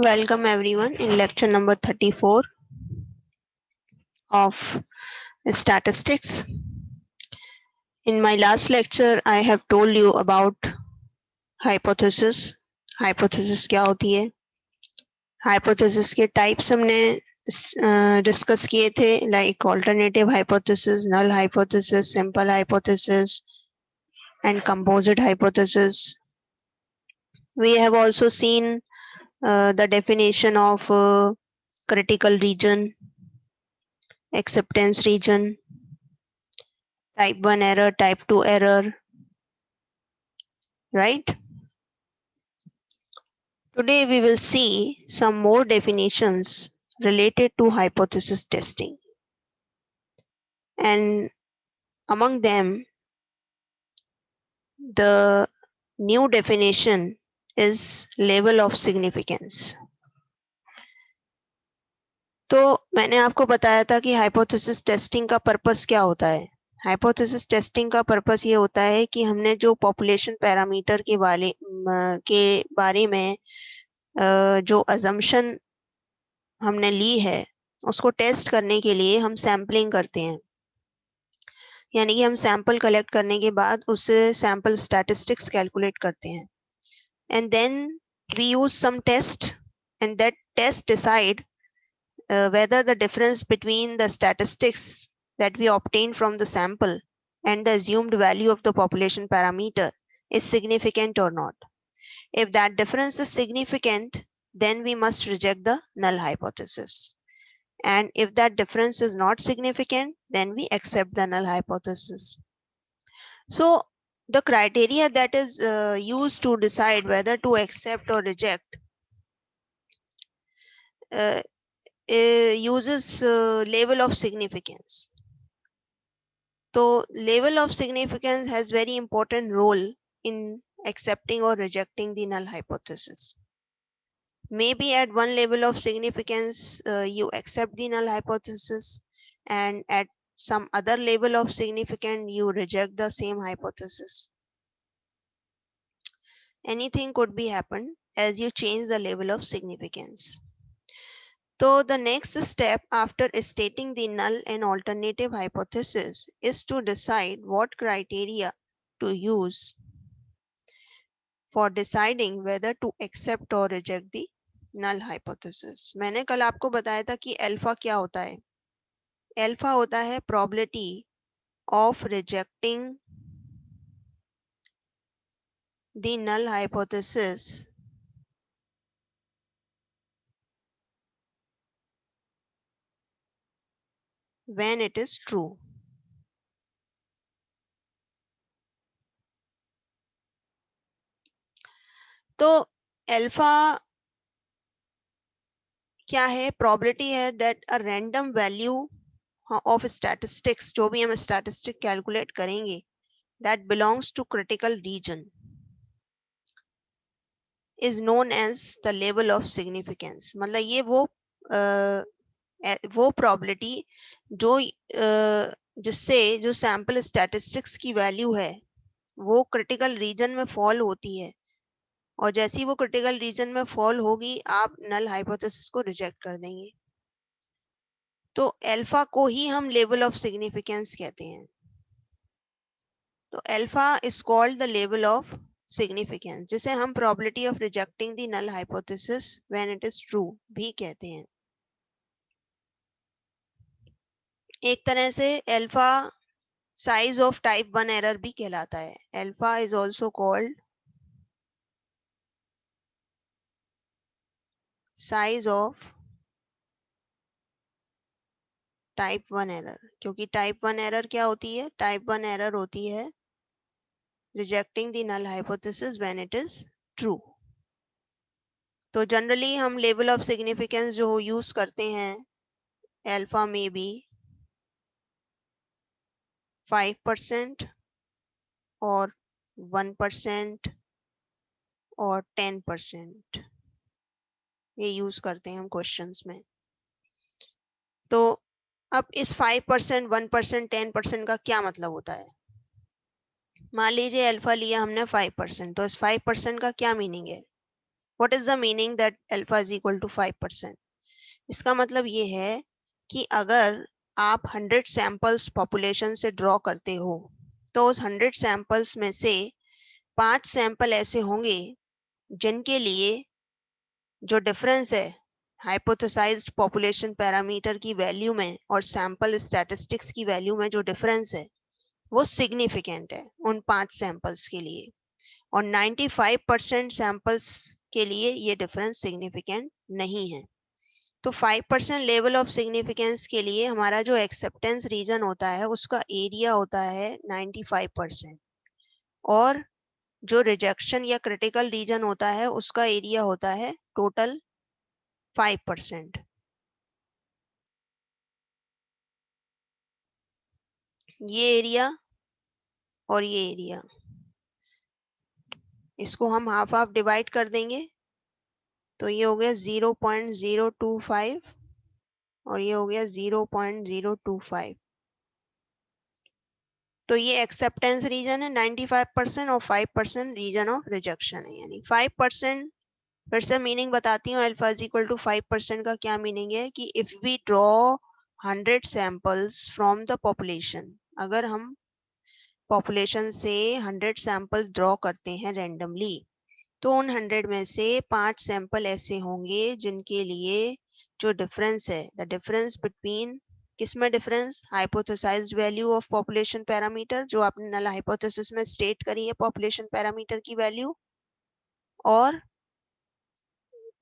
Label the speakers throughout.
Speaker 1: Welcome everyone in lecture number 34 of statistics. In my last lecture, I have told you about hypothesis. Hypothesis क्या होती है? Hypothesis के types हमने discuss किए थे, like alternative hypothesis, null hypothesis, simple hypothesis, and composite hypothesis. We have also seen the definition of critical region, acceptance region, type 1 error, type 2 error, right? Today we will see some more definitions related to hypothesis testing. And among them, the new definition is level of significance. तो मैंने आपको बताया था कि hypothesis testing का purpose क्या होता है. हाइपोथेसिस टेस्टिंग का पर्पस ये होता है कि हमने जो पॉपुलेशन पैरामीटर के बारे में जो अजम्पशन हमने ली है उसको टेस्ट करने के लिए हम सैम्पलिंग करते हैं. यानी कि हम सैंपल कलेक्ट करने के बाद उससे सैंपल स्टैटिस्टिक्स कैलकुलेट करते हैं. And then we use some test and that test decide whether the difference between the statistics that we obtain from the sample and the assumed value of the population parameter is significant or not. If that difference is significant, then we must reject the null hypothesis. And if that difference is not significant, then we accept the null hypothesis. So the criteria that is used to decide whether to accept or reject uses level of significance. So level of significance has very important role in accepting or rejecting the null hypothesis. Maybe at one level of significance you accept the null hypothesis, and at some other level of significance you reject the same hypothesis. Anything could be happened as you change the level of significance. So the next step after stating the null and alternative hypothesis is to decide what criteria to use for deciding whether to accept or reject the null hypothesis. मैंने कल आपको बताया था कि alpha क्या होता है. Alpha होता है probability of rejecting the null hypothesis when it is true. तो अल्फा क्या है? probability है that a random value of statistics, जो भी हम स्टैटिस्टिक कैलकुलेट करेंगे, that belongs to critical region is known as the level of significance. मतलब ये वो probability जो जिससे जो सैंपल स्टैटिस्टिक्स की वैल्यू है वो क्रिटिकल रीजन में फॉल होती है, और जैसी वो क्रिटिकल रीजन में फॉल होगी आप नल हाइपोथेसिस को रिजेक्ट कर देंगे. तो अल्फा को ही हम लेवल ऑफ सिग्निफिकेंस कहते हैं. तो alpha is called the level of significance, जिसे हम probability of rejecting the null hypothesis when it is true भी कहते हैं. एक तरह से alpha size of type 1 error भी कहलाता है. Alpha is also called size of type 1 error, क्योंकि टाइप 1 एरर क्या होती है? टाइप 1 एरर होती है rejecting the null hypothesis when it is true. तो जनरली हम लेवल ऑफ सिग्निफिकेंस जो यूज करते हैं अल्फा में बी 5% और 1% और 10% ये यूज करते हैं हम क्वेश्चंस में. तो अब इस 5%, 1%, 10% का क्या मतलब होता है? मान लीजिए अल्फा लिया हमने 5%, तो इस 5% का क्या मीनिंग है? What is the meaning that alpha is equal to 5%? इसका मतलब ये है कि अगर आप 100 सैंपल्स पॉपुलेशन से ड्रॉ करते हो तो उस 100 सैंपल्स में से 5 सैंपल ऐसे होंगे जिनके लिए जो डिफरेंस है हाइपोथेसाइज्ड पॉपुलेशन पैरामीटर की वैल्यू में और सैंपल स्टैटिस्टिक्स की वैल्यू में जो डिफरेंस है वो सिग्निफिकेंट है उन 5 सैंपल्स के लिए, और 95% सैंपल्स के लिए ये डिफरेंस सिग्निफिकेंट नहीं है। तो 5% लेवल ऑफ सिग्निफिकेंस के लिए हमारा जो एक्सेप्टेंस रीजन होता है उसका एरिया होता है 95%, और जो रिजेक्शन या क्रिटिकल रीजन होता है उसका एरिया होता है टोटल 5%। ये एरिया और ये एरिया, इसको हम हाफ हाफ डिवाइड कर देंगे तो ये हो गया 0.025 और ये हो गया 0.025। तो ये एक्सेप्टेंस रीजन है 95% और 5% रीजन ऑफ रिजेक्शन है, यानी 5%। फिर से मीनिंग बताती हूँ, अल्फा इज इक्वल टू 5% का क्या मीनिंग है कि if we draw 100 samples from the population, अगर हम पॉपुलेशन से 100 सैंपल ड्रॉ करते हैं रैंडमली, तो उन 100 में से 5 सैंपल ऐसे होंगे जिनके लिए जो डिफरेंस है, द डिफरेंस बिटवीन, किसमें difference, hypothesised value of population parameter जो आपने नल हाइपोथेसिस में स्टेट करी है पॉपुलेशन पैरामीटर की वैल्यू, और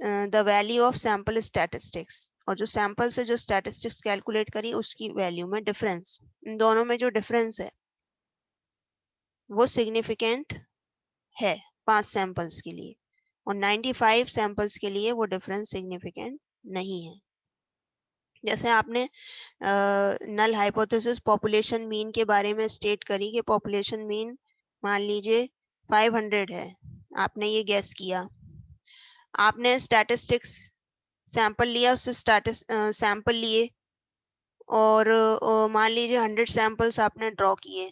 Speaker 1: the value of sample statistics, और जो सैंपल से जो स्टैटिस्टिक्स कैलकुलेट करी उसकी वैल्यू में डिफरेंस, इन दोनों में जो डिफरेंस है वो सिग्निफिकेंट है 5 सैंपल्स के लिए, और 95 सैंपल्स के लिए वो डिफरेंस सिग्निफिकेंट नहीं है। जैसे आपने नल हाइपोथेसिस पॉपुलेशन मीन के बारे में स्टेट करी कि पॉपुलेशन मीन मान लीजिए 500 है, आपने ये गैस किया, आपने स्टैटिस्टिक्स सैंपल लिया, उससे सैंपल लिए और मान लीजिए 100 सैंपल्स आपने ड्रॉ किए,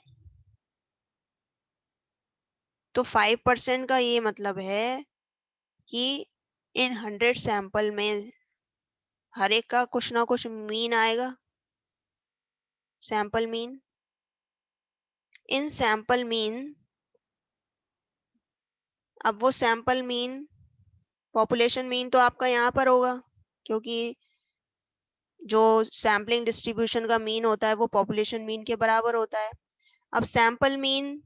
Speaker 1: तो 5% का ये मतलब है कि इन 100 सैंपल में हर एक का कुछ ना कुछ मीन आएगा, सैंपल मीन। इन सैंपल मीन, अब वो सैंपल मीन, पॉपुलेशन मीन तो आपका यहाँ पर होगा क्योंकि जो सैम्पलिंग डिस्ट्रीब्यूशन का मीन होता है वो पॉपुलेशन मीन के बराबर होता है। अब सैंपल मीन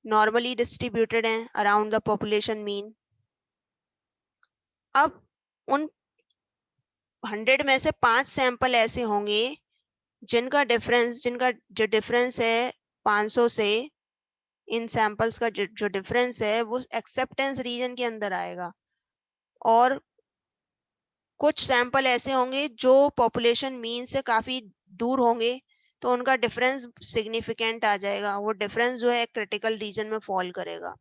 Speaker 1: नॉर्मली डिस्ट्रीब्यूटेड है अराउंड द पॉपुलेशन मीन। अब उन 100 में से 5 सैंपल ऐसे होंगे जिनका जो डिफरेंस है 500 से, इन सैंपल्स का जो डिफरेंस है वो एक्सेप्टेंस रीजन के अंदर आएगा, और कुछ सैंपल ऐसे होंगे जो पॉपुलेशन मीन से काफी दूर होंगे तो उनका डिफरेंस सिग्निफिकेंट आ जाएगा, वो डिफरेंस जो है क्रिटिकल रीजन में फॉल करेगा,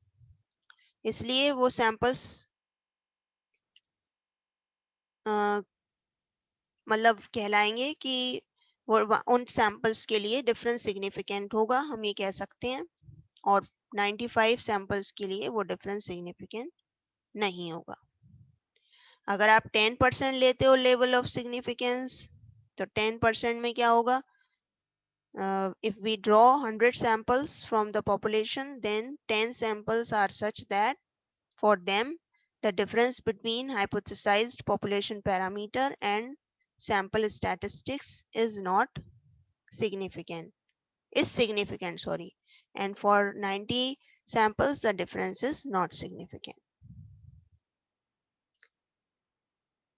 Speaker 1: इसलिए वो सैंपल्स मतलब कहलाएंगे कि वो उन सैंपल्स के लिए डिफरेंस सिग्निफिकेंट होगा, हम ये कह सकते हैं, और 95 सैंपल्स के लिए वो डिफरेंस सिग्निफिकेंट नहीं होगा। अगर आप 10% लेते हो लेवल ऑफ सिग्निफिकेंस तो 10% में क्या होगा, if we draw 100 samples from the population, then 10 samples are such that for them the difference between hypothesized population parameter and sample statistics is not significant, is significant, sorry, and for 90 samples the difference is not significant.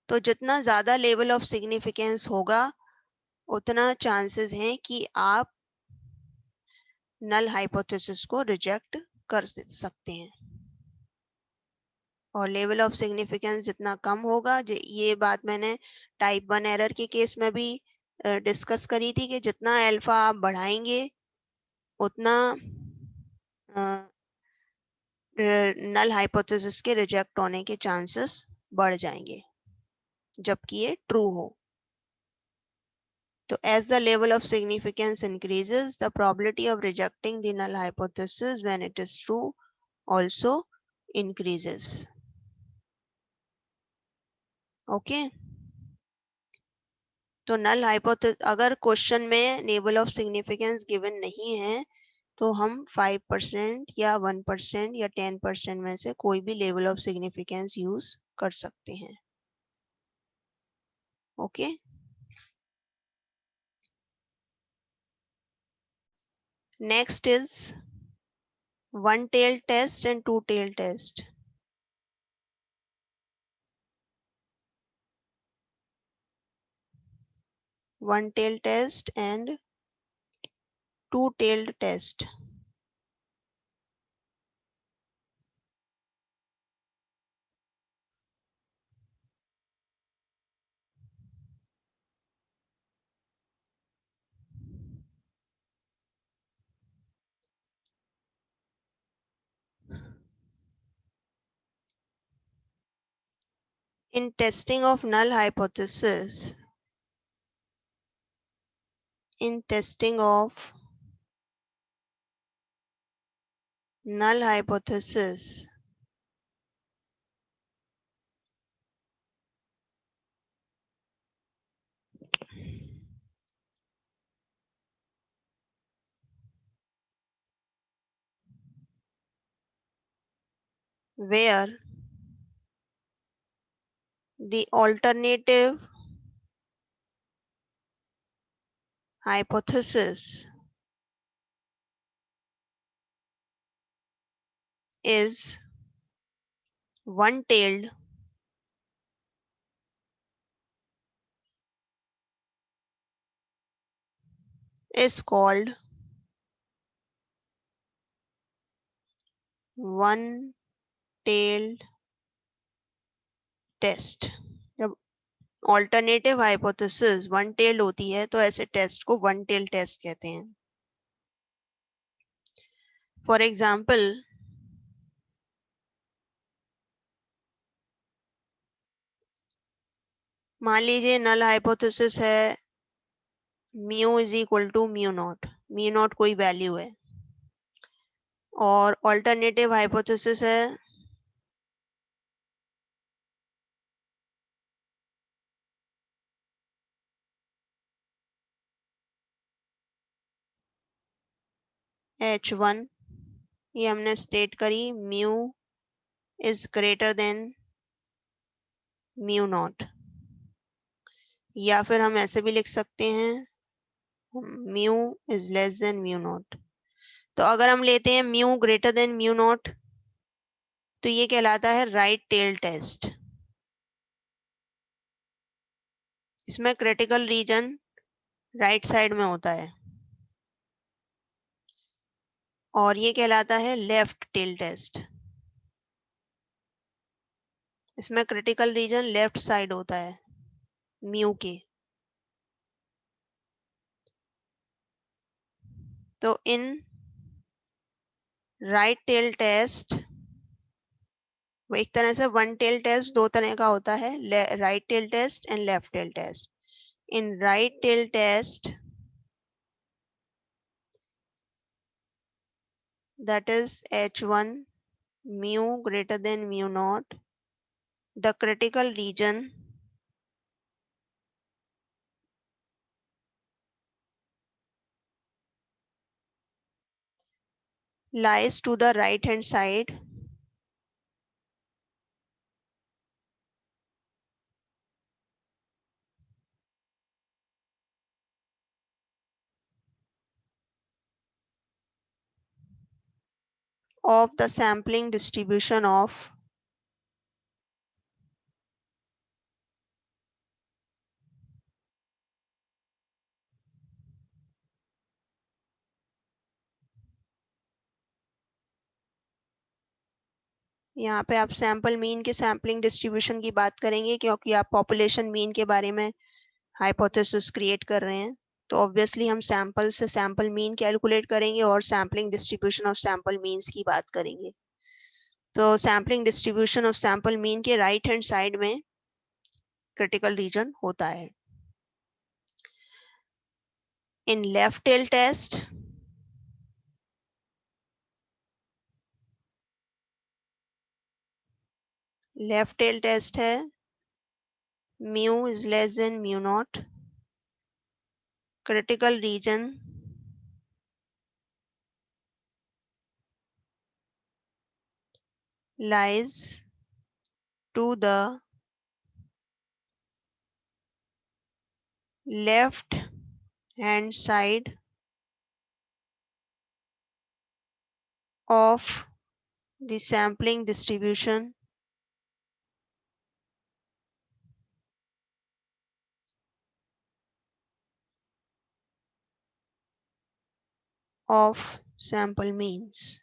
Speaker 1: तो जितना ज़्यादा level of significance होगा उतना chances हैं कि आप null hypothesis को reject कर सकते हैं, और लेवल ऑफ सिग्निफिकेंस जितना कम होगा, ये बात मैंने टाइप 1 एरर के केस में भी डिस्कस करी थी कि जितना अल्फा आप बढ़ाएंगे उतना नल हाइपोथेसिस के रिजेक्ट होने के चांसेस बढ़ जाएंगे जबकि ये ट्रू हो। तो as the level of significance increases, the probability of rejecting the null hypothesis when it is true also increases. Okay. तो नल हाइपोथेसिस, अगर क्वेश्चन में लेवल ऑफ सिग्निफिकेंस गिवन नहीं है तो हम 5% या 1% या 10% में से कोई भी लेवल ऑफ सिग्निफिकेंस यूज कर सकते हैं। Okay. Next is one tail test and two tail test. One tail test and two tailed test. In testing of null hypothesis, in testing of null hypothesis, where the alternative hypothesis is one-tailed, is called one-tailed test. जब alternative hypothesis one tailed होती है तो ऐसे test को one tail test कहते हैं। For example, मान लीजिए नल हाइपोथेसिस है mu is equal to mu naught कोई वैल्यू है, और ऑल्टरनेटिव हाइपोथेसिस है H1, ये हमने स्टेट करी mu is greater than mu not, या फिर हम ऐसे भी लिख सकते हैं mu is less than mu naught. तो अगर हम लेते हैं mu greater than mu naught तो ये कहलाता है राइट टेल टेस्ट। इसमें क्रिटिकल रीजन राइट साइड में होता है, और ये कहलाता है लेफ्ट टेल टेस्ट। इसमें क्रिटिकल रीजन लेफ्ट साइड होता है म्यू के। तो इन राइट टेल टेस्ट, वो एक तरह से वन टेल टेस्ट दो तरह का होता है, right tail test and left tail test. In right tail test, that is H1 mu greater than mu naught, the critical region lies to the right hand side of the sampling distribution of यहाँ पे आप sample mean के sampling distribution की बात करेंगे क्योंकि आप population mean के बारे में हाइपोथेसिस क्रिएट कर रहे हैं। तो ऑब्वियसली हम सैंपल से सैंपल मीन कैलकुलेट करेंगे और sampling distribution of sample means की बात करेंगे। तो sampling distribution of sample mean के राइट हैंड साइड में क्रिटिकल रीजन होता है। In left tail test, left tail test है mu is less than mu naught. Critical region lies to the left hand side of the sampling distribution of sample means.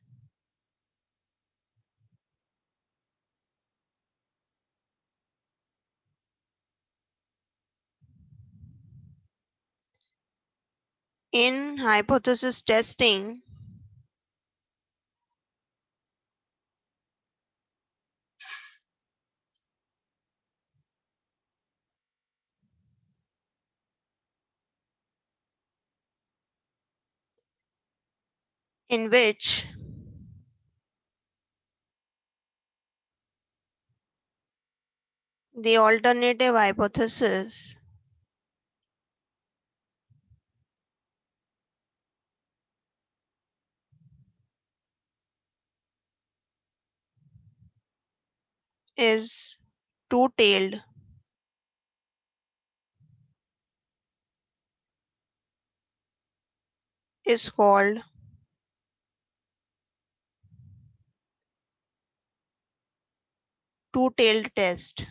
Speaker 1: In hypothesis testing, in which the alternative hypothesis is two-tailed is called two-tailed test.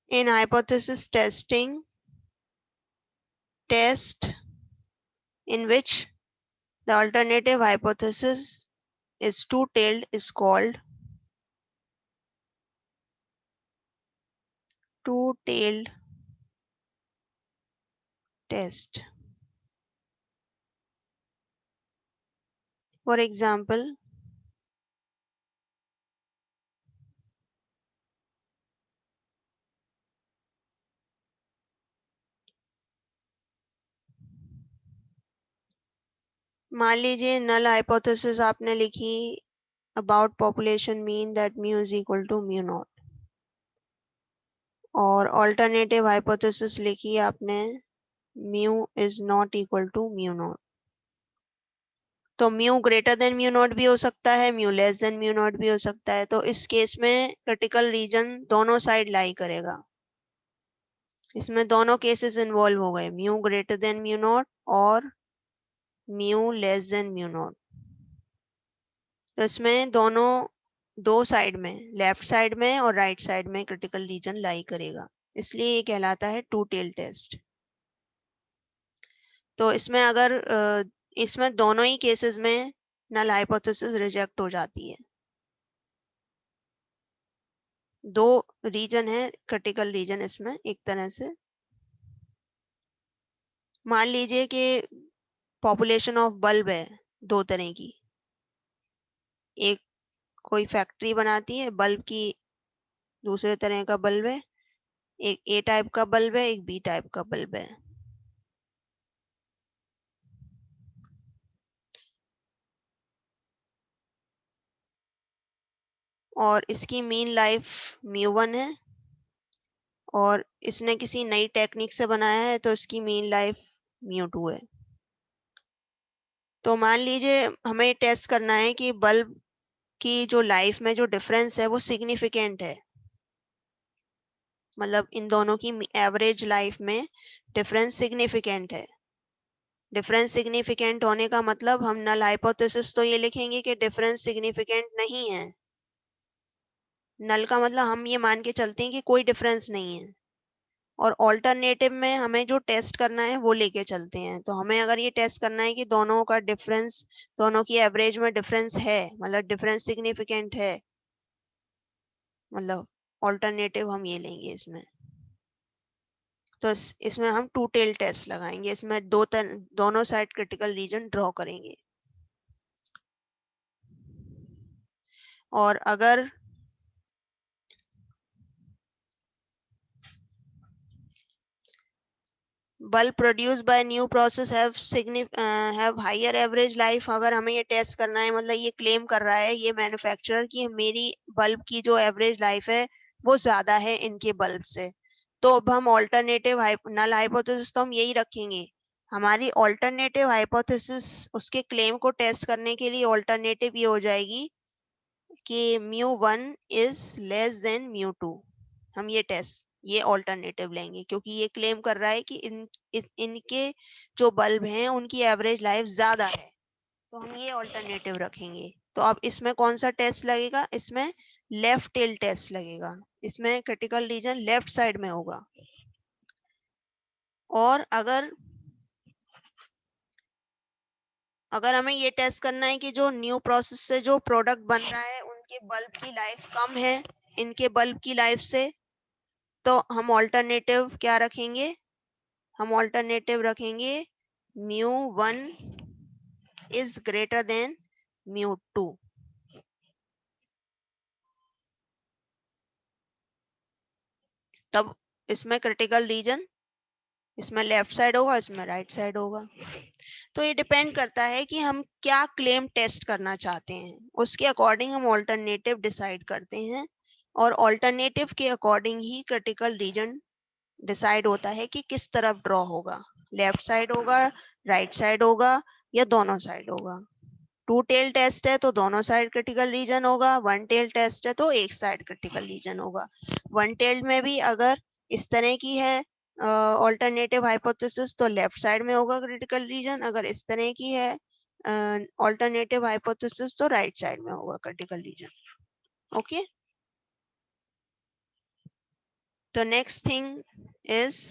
Speaker 1: In hypothesis testing, test in which the alternative hypothesis is two-tailed is called two-tailed test. For example, मान लीजिए null hypothesis आपने लिखी about population mean that mu is equal to mu naught, और alternative hypothesis लिखी आपने mu is not equal to mu naught. तो mu greater than mu naught भी हो सकता है, mu less than mu naught भी हो सकता है। तो इस केस में क्रिटिकल रीजन दोनों साइड लाई करेगा। इसमें दोनों केसेस इन्वॉल्व हो गए, mu greater than mu naught और mu less than mu naught. तो इसमें दोनों दो साइड में, लेफ्ट साइड में और राइट साइड में क्रिटिकल रीजन लाई करेगा, इसलिए ये कहलाता है टू टेल टेस्ट। तो इसमें अगर इसमें दोनों ही केसेस में नल हाइपोथेसिस रिजेक्ट हो जाती है। दो रीजन है क्रिटिकल रीजन इसमें एक तरह से। मान लीजिए कि पॉपुलेशन ऑफ बल्ब है दो तरह की, एक कोई फैक्ट्री बनाती है बल्ब की, दूसरे तरह का बल्ब है, एक ए टाइप का बल्ब है, एक बी टाइप का बल्ब है। और इसकी मीन लाइफ म्यू1 है, और इसने किसी नई टेक्निक से बनाया है तो इसकी मीन लाइफ म्यू2 है। तो मान लीजिए हमें टेस्ट करना है कि बल्ब की जो लाइफ में जो डिफरेंस है वो सिग्निफिकेंट है, मतलब इन दोनों की एवरेज लाइफ में डिफरेंस सिग्निफिकेंट है। डिफरेंस सिग्निफिकेंट होने का मतलब हम नल हाइपोथेसिस तो ये लिखेंगे कि डिफरेंस सिग्निफिकेंट नहीं है। नल का मतलब हम ये मान के चलते हैं कि कोई डिफरेंस नहीं है, और ऑल्टरनेटिव में हमें जो टेस्ट करना है वो लेके चलते हैं। तो हमें अगर ये टेस्ट करना है कि दोनों का डिफरेंस, दोनों की एवरेज में डिफरेंस है, मतलब डिफरेंस सिग्निफिकेंट है, मतलब ऑल्टरनेटिव हम ये लेंगे इसमें। तो इसमें हम टू टेल टेस्ट लगाएंगे, इसमें दोनों साइड क्रिटिकल रीजन ड्रॉ करेंगे। और अगर bulb produce by new process have higher average life. अगर हमें ये टेस्ट करना है, मतलब ये क्लेम कर रहा है ये मैन्युफैक्चरर कि मेरी बल्ब की जो एवरेज लाइफ है वो ज्यादा है इनके बल्ब से, तो अब हम ऑल्टरनेटिव नल हाइपोथेसिस तो हम यही रखेंगे। हमारी ऑल्टरनेटिव हाइपोथेसिस उसके क्लेम को टेस्ट करने के लिए ऑल्टरनेटिव ये हो जाएगी कि μ1 इज लेस देन μ2। हम ये ऑल्टरनेटिव लेंगे क्योंकि ये क्लेम कर रहा है कि इनके जो बल्ब हैं उनकी एवरेज लाइफ ज्यादा है, तो हम ये ऑल्टरनेटिव रखेंगे। तो अब इसमें कौन सा टेस्ट लगेगा? इसमें लेफ्ट टेल टेस्ट लगेगा। इसमें क्रिटिकल रीजन लेफ्ट साइड में होगा। और अगर अगर हमें ये टेस्ट करना है कि जो न्यू प्रोसेस से जो प्रोडक्ट बन रहा है उनके बल्ब की लाइफ कम है इनके बल्ब की लाइफ से, तो हम ऑल्टरनेटिव क्या रखेंगे? हम ऑल्टरनेटिव रखेंगे μ1 इज ग्रेटर देन μ2। तब इसमें क्रिटिकल रीजन इसमें लेफ्ट साइड होगा, इसमें राइट साइड होगा। तो ये डिपेंड करता है कि हम क्या क्लेम टेस्ट करना चाहते हैं, उसके अकॉर्डिंग हम ऑल्टरनेटिव डिसाइड करते हैं। और ऑल्टरनेटिव के अकॉर्डिंग ही क्रिटिकल रीजन डिसाइड होता है कि किस तरफ ड्रॉ होगा, लेफ्ट साइड होगा, राइट साइड होगा, या दोनों साइड होगा। टू टेल टेस्ट है तो दोनों साइड क्रिटिकल रीजन होगा, वन टेल टेस्ट है तो एक साइड क्रिटिकल रीजन होगा। वन टेल्ड में भी अगर इस तरह की है ऑल्टरनेटिव हाइपोथेसिस तो लेफ्ट साइड में होगा क्रिटिकल रीजन, अगर इस तरह की है ऑल्टरनेटिव हाइपोथेसिस तो राइट साइड में होगा critical region. Okay, the next thing is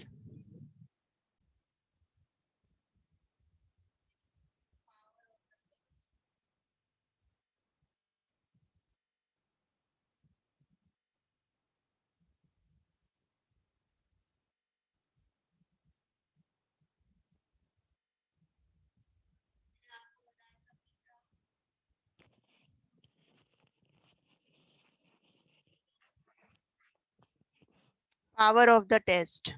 Speaker 1: power of the test.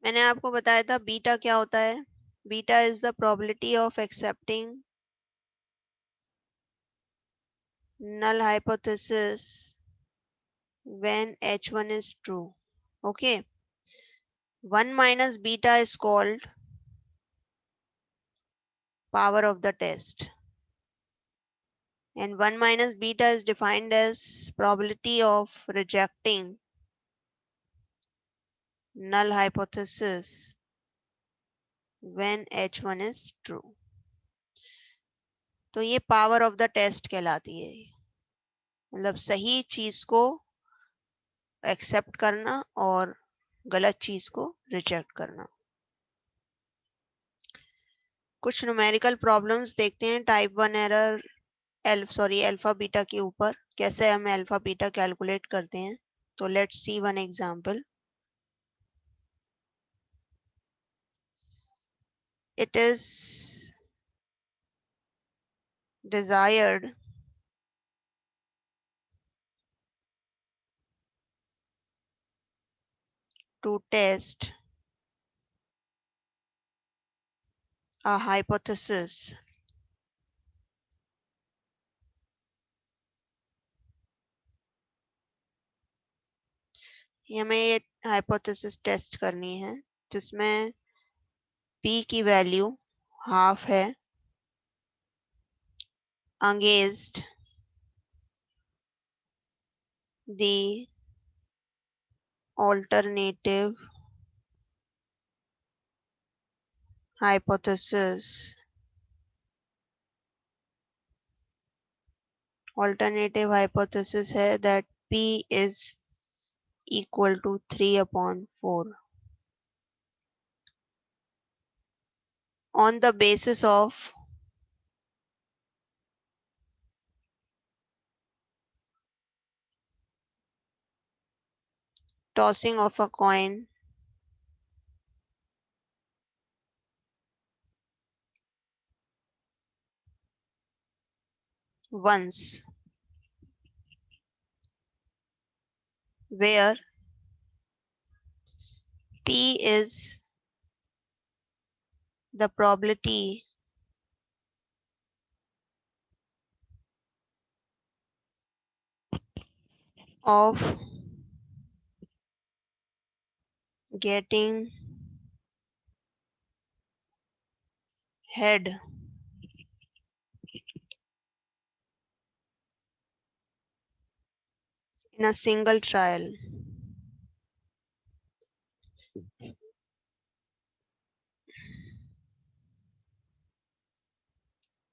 Speaker 1: मैंने आपको बताया था बीटा क्या होता है। Beta is the probability of accepting null hypothesis when h1 is true. Okay, 1 minus beta is called power of the test, and 1 minus beta is defined as probability of rejecting null hypothesis when h1 is true. तो ये power of the test कहलाती है, मतलब सही चीज को accept करना और गलत चीज को रिजेक्ट करना। कुछ न्यूमेरिकल प्रॉब्लम्स देखते हैं टाइप 1 एरर अल्फा बीटा के ऊपर, कैसे हम अल्फा बीटा कैलकुलेट करते हैं। तो let's see one example. It is desired to test a hypothesis हमें ये हाइपोथेसिस टेस्ट करनी है जिसमें p की वैल्यू हाफ है against the alternative hypothesis। Alternative hypothesis है that p is equal to 3/4 on the basis of tossing of a coin once, where P is the probability of getting head in a single trial.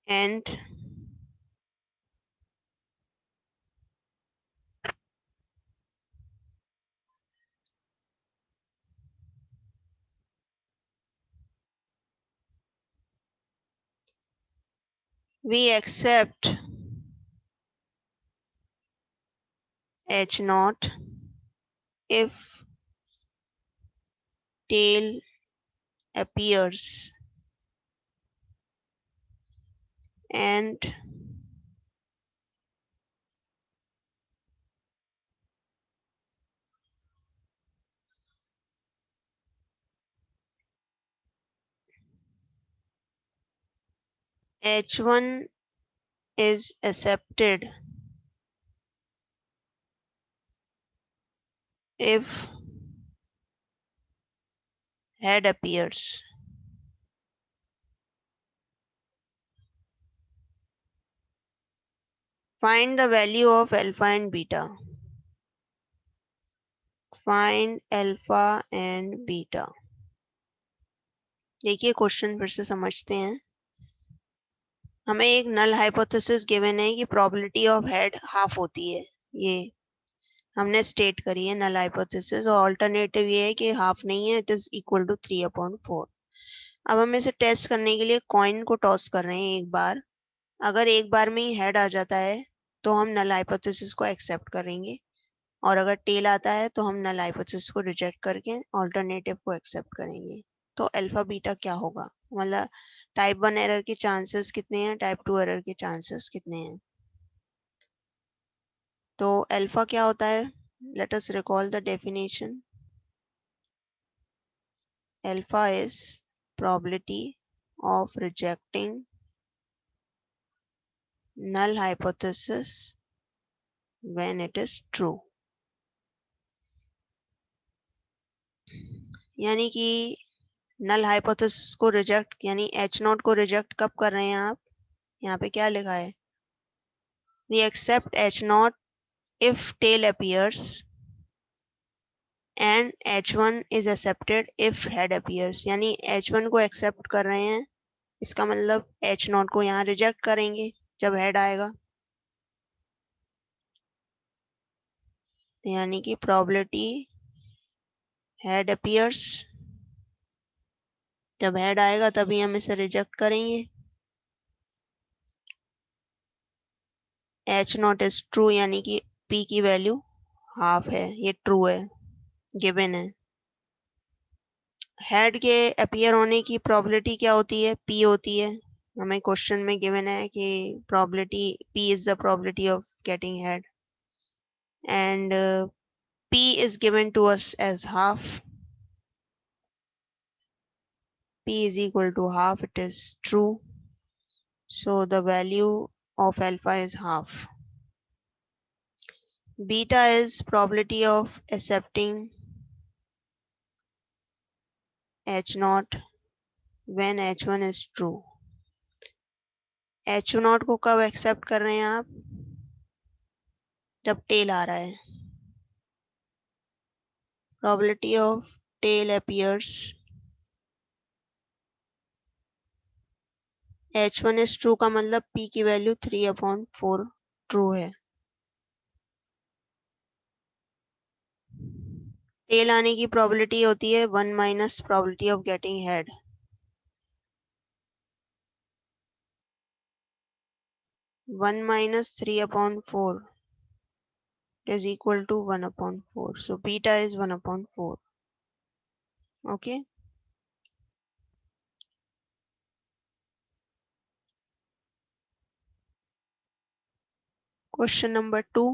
Speaker 1: And we accept H naught if tail appears and H1 is accepted if head appears. Find the value of alpha and beta. Find alpha and beta. देखिए question फिर से समझते हैं. हमें एक null hypothesis given है कि probability of head half होती है. ये हमने स्टेट करी है नल हाइपोथेसिस और अल्टरनेटिव ये है कि हाफ नहीं है, इट इज इक्वल टू 3/4. अब हम इसे टेस्ट करने के लिए कॉइन को टॉस कर रहे हैं एक बार. अगर एक बार में ही हेड आ जाता है तो हम नल हाइपोथेसिस को एक्सेप्ट करेंगे और अगर टेल आता है तो हम नल हाइपोथेसिस को रिजेक्ट करके ऑल्टरनेटिव को एक्सेप्ट करेंगे. तो अल्फा बीटा क्या होगा, मतलब टाइप 1 एरर के चांसेस कितने हैं, टाइप 2 एरर के चांसेस कितने हैं. तो अल्फा क्या होता है, let us recall the definition. Alpha is probability of rejecting null hypothesis when it is true. यानी कि नल हाइपोथेसिस को रिजेक्ट यानी एच नॉट को रिजेक्ट कब कर रहे हैं आप, यहाँ पे क्या लिखा है, we accept H naught if tail appears and h1 is accepted if head appears. यानी h1 को एक्सेप्ट कर रहे हैं, इसका मतलब h0 को यहाँ रिजेक्ट करेंगे जब हेड आएगा. यानी कि प्रोबेबिलिटी हेड अपीयर्स, जब हेड आएगा तभी हम इसे रिजेक्ट करेंगे. h0 इज ट्रू यानी कि p की वैल्यू हाफ है, ये ट्रू है, गिवन है. हेड के अपीयर होने की प्रोबेबिलिटी क्या होती है, p होती है. हमें क्वेश्चन में गिवन है कि probability p is the probability of getting head and p is given to us as half. P is equal to half, it is true, so the value of alpha is half. Beta is probability of accepting h naught when h1 is true. h naught को कब accept कर रहे हैं आप, जब tell आ रहा है. Probability of tail appears, h1 is true का मतलब p की वैल्यू 3/4 ट्रू है. टेल आने की प्रोबेबिलिटी होती है 1 minus probability of getting head. 1 minus 3/4 is equal to 1/4. So beta is 1/4. Okay. Question number 2.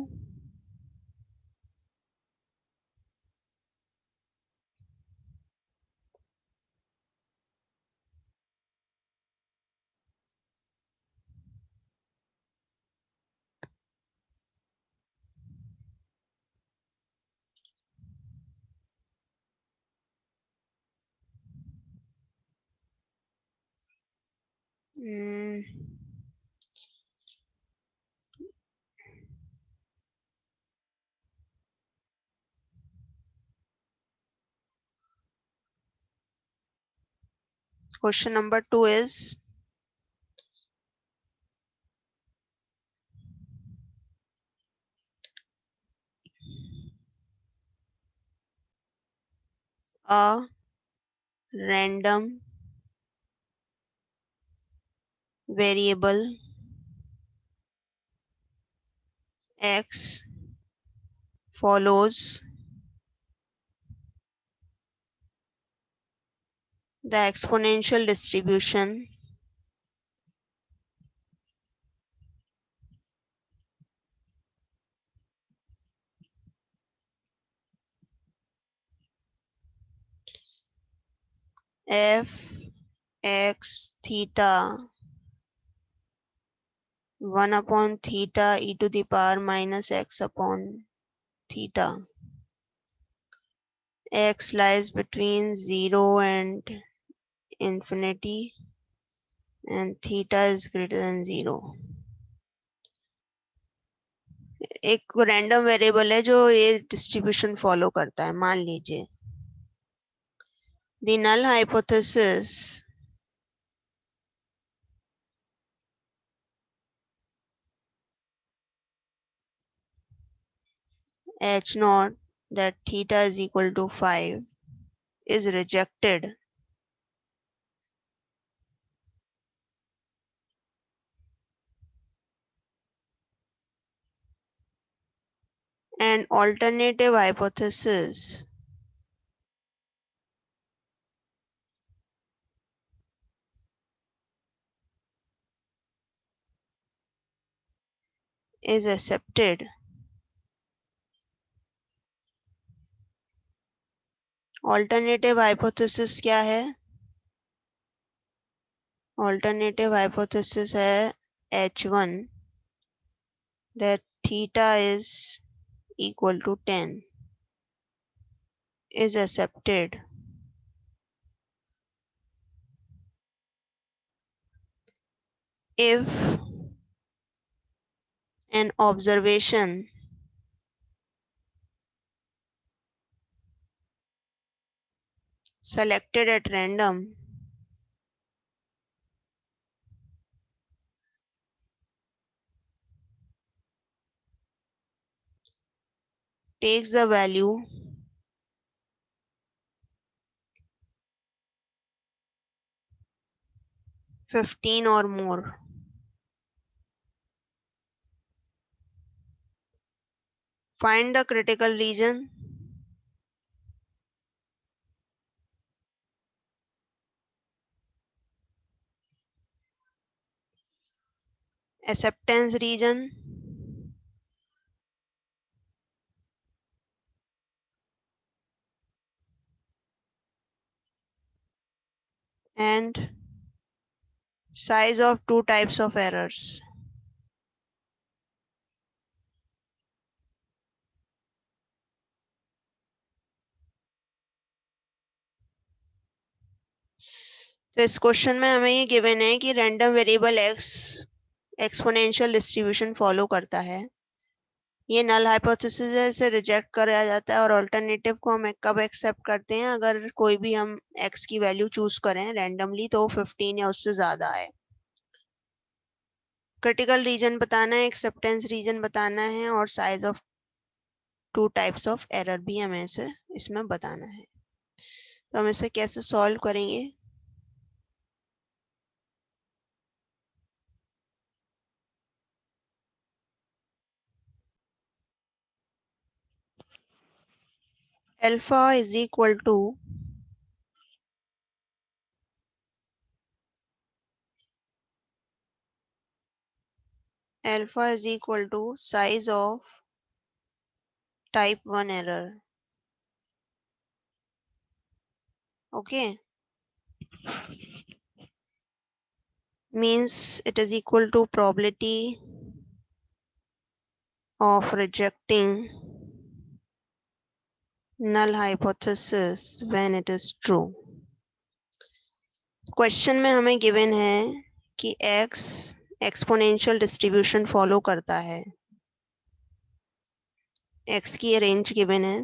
Speaker 1: Question number 2 is a random variable x follows the exponential distribution f x theta 1 upon theta e to the power minus x upon theta. X lies between 0 and infinity and theta is greater than 0. एक random variable है जो ये distribution follow करता है. मान लीजिए the null hypothesis h naught that theta is equal to 5 is rejected and alternative hypothesis is accepted. Alternative hypothesis क्या है? Alternative hypothesis है h1 that theta is equal to 10 is accepted if an observation selected at random takes the value (15) or more. Find the critical region acceptance region and size of two types of errors. तो इस question में हमें ये given है कि random variable x exponential distribution follow करता है. ये नल हाइपोथेसिस है, इसे रिजेक्ट करा जाता है और अल्टरनेटिव को हम कब एक्सेप्ट करते हैं? अगर कोई भी हम x की वैल्यू चूज करें रैंडमली तो 15 या उससे ज्यादा है. क्रिटिकल रीजन बताना है, एक्सेप्टेंस रीजन बताना है और size of two types of error भी हमें इसे इसमें बताना है. तो हम इसे कैसे सॉल्व करेंगे? Alpha is equal to size of type 1 error. Okay, means it is equal to probability of rejecting null hypothesis when it is true. Question में हमें गिवन है कि x एक्सपोनेंशियल डिस्ट्रीब्यूशन फॉलो करता है, x की range given है,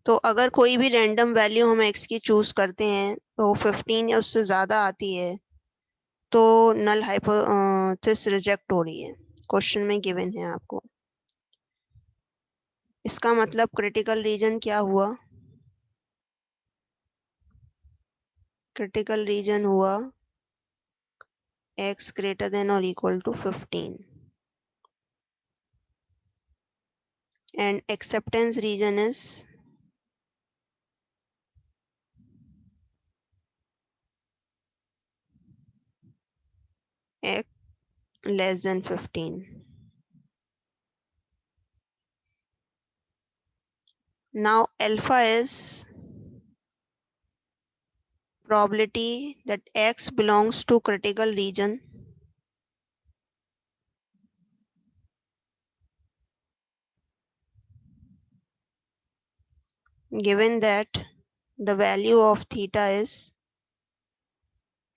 Speaker 1: तो अगर कोई भी रैंडम वैल्यू हम x की चूज करते हैं तो 15 या उससे ज़्यादा आती है तो नल हाइपोथेसिस रिजेक्ट हो रही है, क्वेश्चन में गिवन है आपको। इसका मतलब क्रिटिकल रीजन क्या हुआ? क्रिटिकल रीजन हुआ x greater than or equal to 15 and acceptance region is x less than 15. Now alpha is probability that x belongs to critical region given that the value of theta is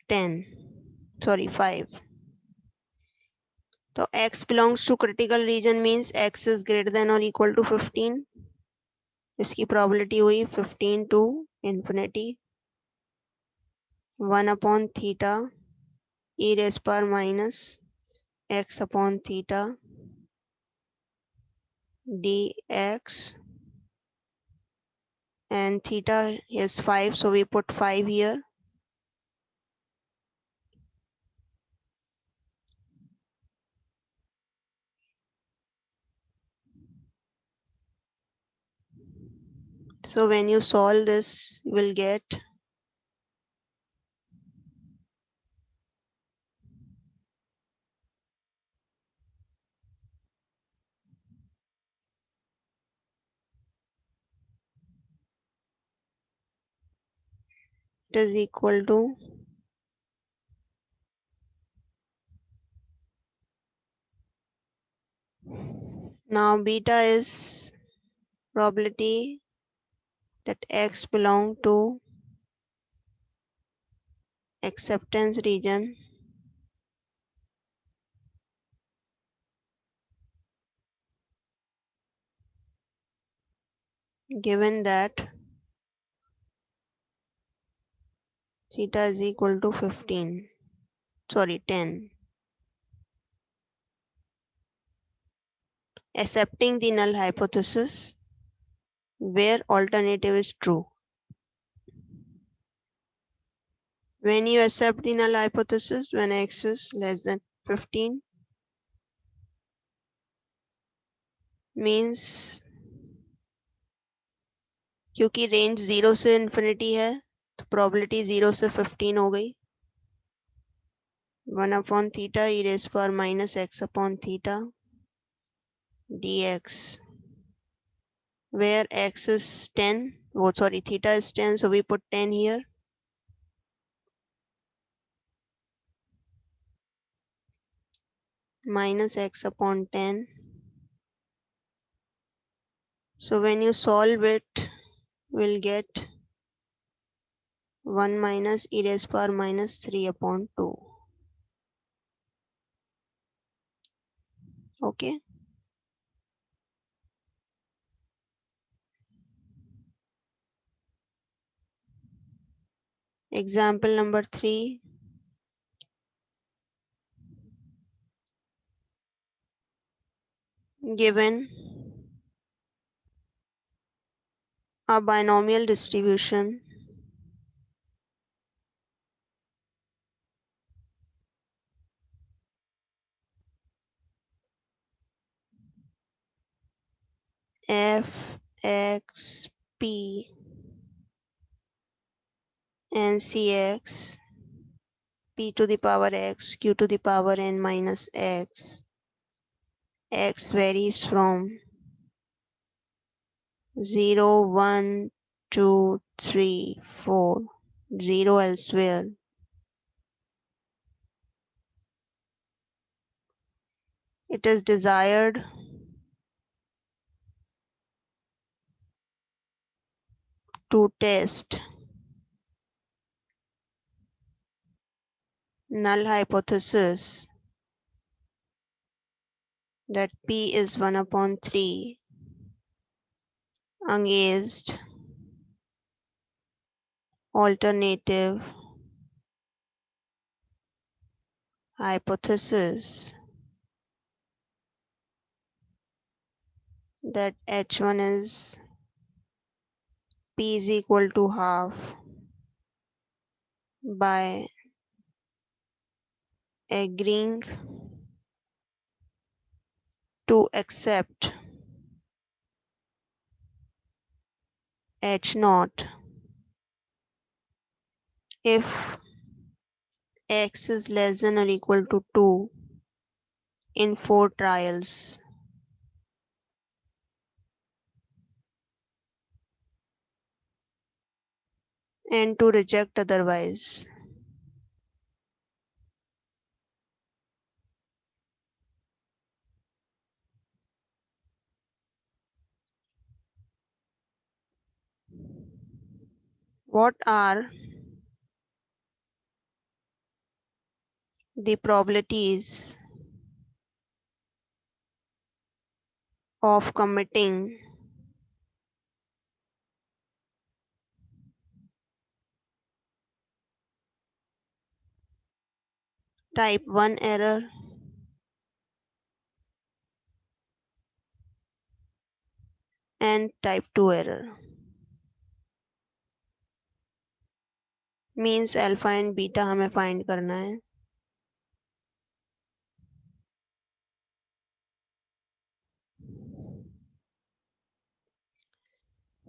Speaker 1: 5. So x belongs to critical region means x is greater than or equal to 15. इसकी probability हुई 15 to infinity 1 upon theta e raised power minus x upon theta dx, and theta is 5, so we put 5 here. So when you solve this, you will get it is equal to now beta is probability that x belong to acceptance region given that theta is equal to 10, accepting the null hypothesis where alternative is true. When you accept the null hypothesis when x is less than 15 means क्योंकि range 0 से infinity है तो probability 0 से 15 हो गई 1 upon theta e raised power minus x upon theta dx, where x is 10, theta is 10, so we put 10 here, minus x upon 10. So when you solve it, we'll get 1 minus e raised power minus 3 upon 2. Okay. Example number 3. Given a binomial distribution f x p and cx p to the power x q to the power n minus x, x varies from 0 1 2 3 4 0 elsewhere. It is desired to test null hypothesis that P is 1 upon 3 against alternative hypothesis that H1 is P is equal to half by agreeing to accept H naught if X is less than or equal to 2 in 4 trials. And to reject otherwise. What are the probabilities of committing type 1 error and type 2 error? Means alpha and beta हमें find करना है.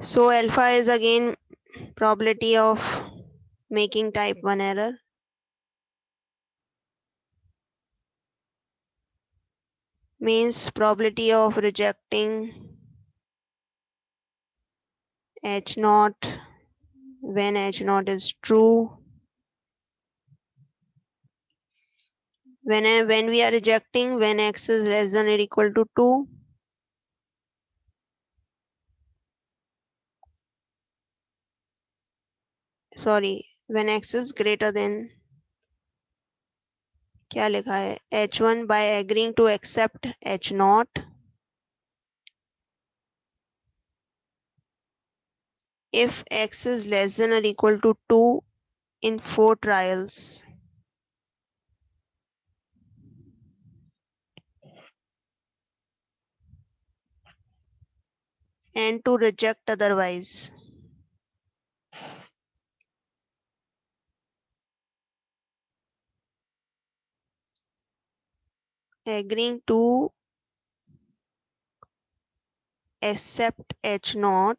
Speaker 1: So alpha is again probability of making type 1 error. Means probability of rejecting H naught when H naught is true. When we are rejecting when X is less than or equal to 2. Sorry, when X is greater than, क्या लिखा है, H1 by agreeing to accept H naught if X is less than or equal to 2 in 4 trials. And to reject otherwise. Agreeing to accept H naught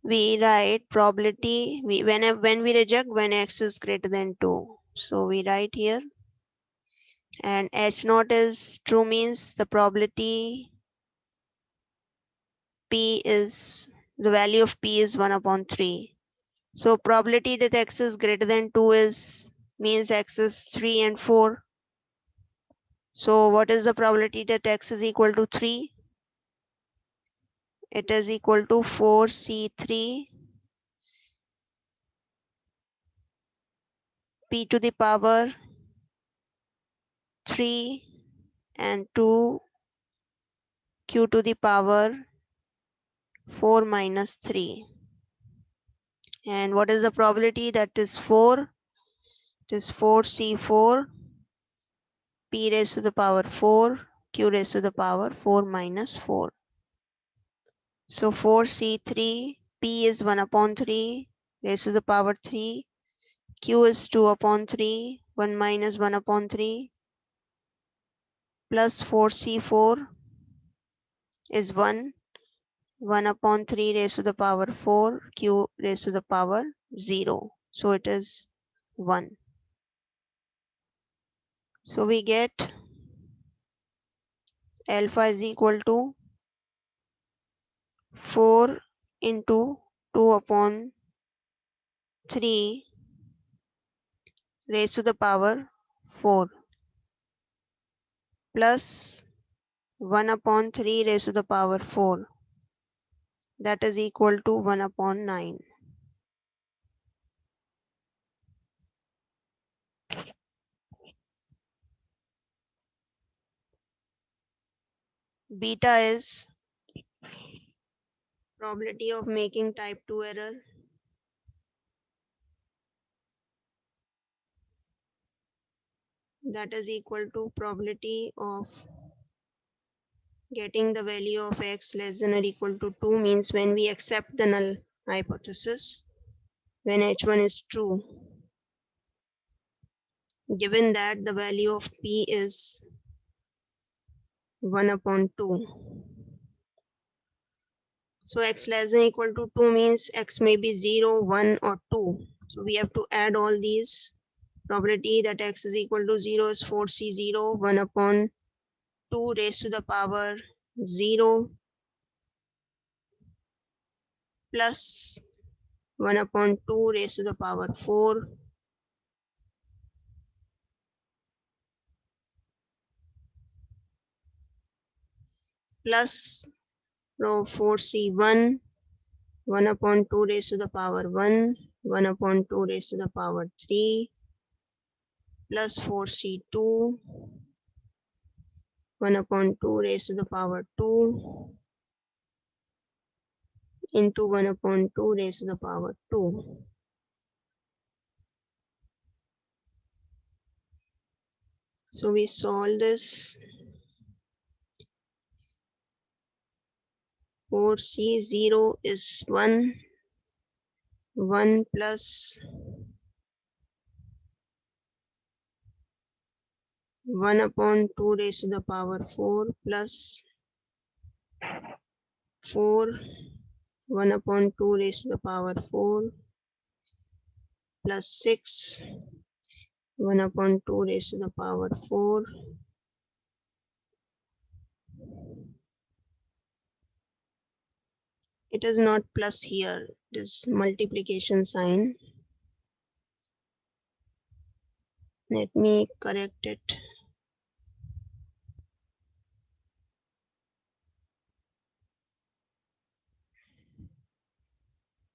Speaker 1: we write probability when we reject when X is greater than 2. So we write here, and H naught is true means the probability P is, the value of P is 1 upon 3. So probability that X is greater than 2 is, means X is 3 and 4. So what is the probability that X is equal to 3? It is equal to 4C3 P to the power 3 and 2 Q to the power 4 minus 3. And what is the probability? That is 4. It is 4C4 P raised to the power 4 Q raised to the power 4 minus 4. So 4C3 P is 1 upon 3 raised to the power 3. Q is 2 upon 3. 1 minus 1 upon 3 plus 4C4 is 1. 1 upon 3 raised to the power 4 Q raised to the power 0. So it is 1. So we get alpha is equal to 4 into 2 upon 3 raised to the power 4 plus 1/3 raised to the power 4. That is equal to 1/9. Beta is probability of making type 2 error. That is equal to probability of getting the value of x less than or equal to 2, means when we accept the null hypothesis, when h1 is true, given that the value of p is 1/2. So x less than or equal to 2 means x may be 0, 1 or 2. So we have to add all these. Probability that x is equal to 0 is 4c0, 1/2 raised to the power 0 plus 1/2 raised to the power 4 plus row 4c1, 1/2 raised to the power 1, 1/2 raised to the power 3 plus 4c2, 1/2 raised to the power 2 into 1/2 raised to the power 2. So we solve this. 4c0 is 1, 1 plus 1/2 raised to the power 4 plus 4, 1/2 raised to the power 4 plus 6, 1/2 raised to the power 4 it is not plus here, it is multiplication sign. Let me correct it.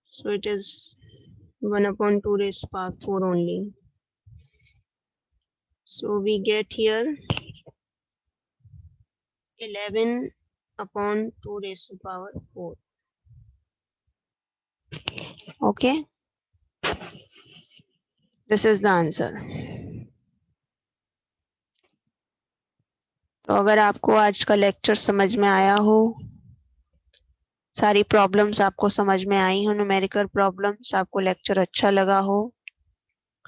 Speaker 1: So it is 1/2 raised to the power 4 only. So we get here 11/2 raised to the power 4. Okay, this is the answer. तो अगर आपको आज का lecture समझ में आया हो, सारी प्रॉब्लम्स आपको समझ में आई हो, न्यूमेरिकल प्रॉब्लम्स, आपको लेक्चर अच्छा लगा हो,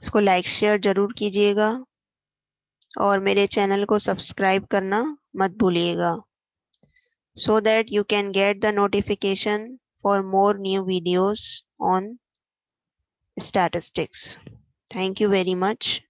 Speaker 1: उसको लाइक शेयर जरूर कीजिएगा और मेरे चैनल को सब्सक्राइब करना मत भूलिएगा, so that you can get the notification for more new videos on statistics. Thank you very much.